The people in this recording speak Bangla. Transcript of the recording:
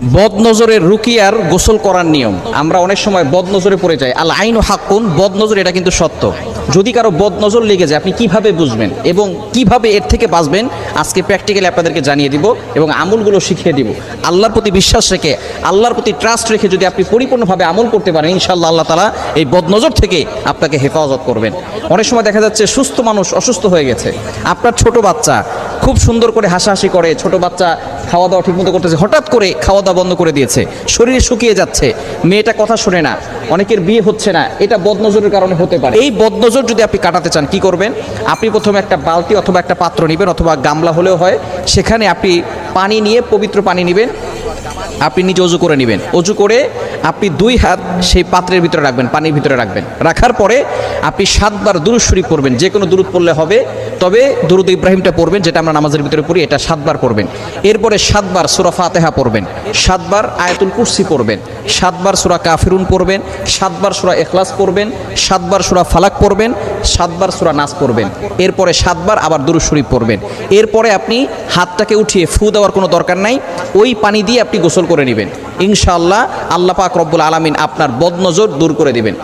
বদনজরের রুকিয়ার গোসল করার নিয়ম। আমরা অনেক সময় বদনজরে পড়ে যাই। আল আইনু হাক্কুন, বদনজর এটা কিন্তু সত্য। যদি কারো বদনজর লেগে যায় আপনি কিভাবে বুঝবেন এবং কিভাবে এর থেকে বাঁচবেন আজকে প্র্যাকটিক্যালি আপনাদেরকে জানিয়ে দিব এবং আমলগুলো শিখিয়ে দিব। আল্লাহর প্রতি বিশ্বাস রেখে, আল্লাহর প্রতি ট্রাস্ট রেখে যদি আপনি পরিপূর্ণভাবে আমল করতে পারেন, ইনশাআল্লাহ আল্লাহ তাআলা এই বদনজর থেকে আপনাকে হেফাজত করবেন। অনেক সময় দেখা যাচ্ছে সুস্থ মানুষ অসুস্থ হয়ে গেছে। আপনার ছোট বাচ্চা খুব সুন্দর করে হাসাহাসি করে, ছোট বাচ্চা খাওয়া দাওয়া ঠিকমতো করতেছে, হঠাৎ করে খাওয়া দাওয়া বন্ধ করে দিয়েছে, শরীরে শুকিয়ে যাচ্ছে, মেয়েটা কথা শোনে না, অনেকের বিয়ে হচ্ছে না, এটা বদনজরের কারণে হতে পারে। এই বদনজর যদি আপনি কাটাতে চান কি করবেন? আপনি প্রথমে একটা বালতি অথবা একটা পাত্র নেবেন, অথবা গামলা হলেও হয়, সেখানে আপনি পানি নিয়ে, পবিত্র পানি নেবেন, আপনি নিজে অজু করে নেবেন। অজু করে আপনি 2 হাত সেই পাত্রের ভিতরে রাখবেন, পানির ভিতরে রাখবেন। রাখার পরে আপনি 7 বার দুরূদ শরীফ পড়বেন, যে কোনো দুরূদ পড়লে হবে, তবে দুরূদ ইব্রাহিমটা পড়বেন, যেটা আমরা নামাজের ভিতরে পড়ি, এটা 7 বার পড়বেন। এরপরে 7 বার সূরা ফাতিহা পড়বেন, 7 বার আয়াতুল কুরসি পড়বেন, 7 বার সূরা কাফিরুন পড়বেন, 7 বার সূরা ইখলাস পড়বেন, 7 বার সূরা ফালাক পড়বেন, 7 বার সূরা নাস পড়বেন। এরপরে 7 বার আবার দুরূদ শরীফ পড়বেন। এরপরে আপনি হাতটাকে উঠিয়ে ফু দেওয়ার কোনো দরকার নাই, ওই পানি দিয়ে আপনি গোসল করে নেবেন। ইনশাআল্লাহ আল্লাহ পাক রব্বুল আলামিন আপনার বদনজর দূর করে দিবেন।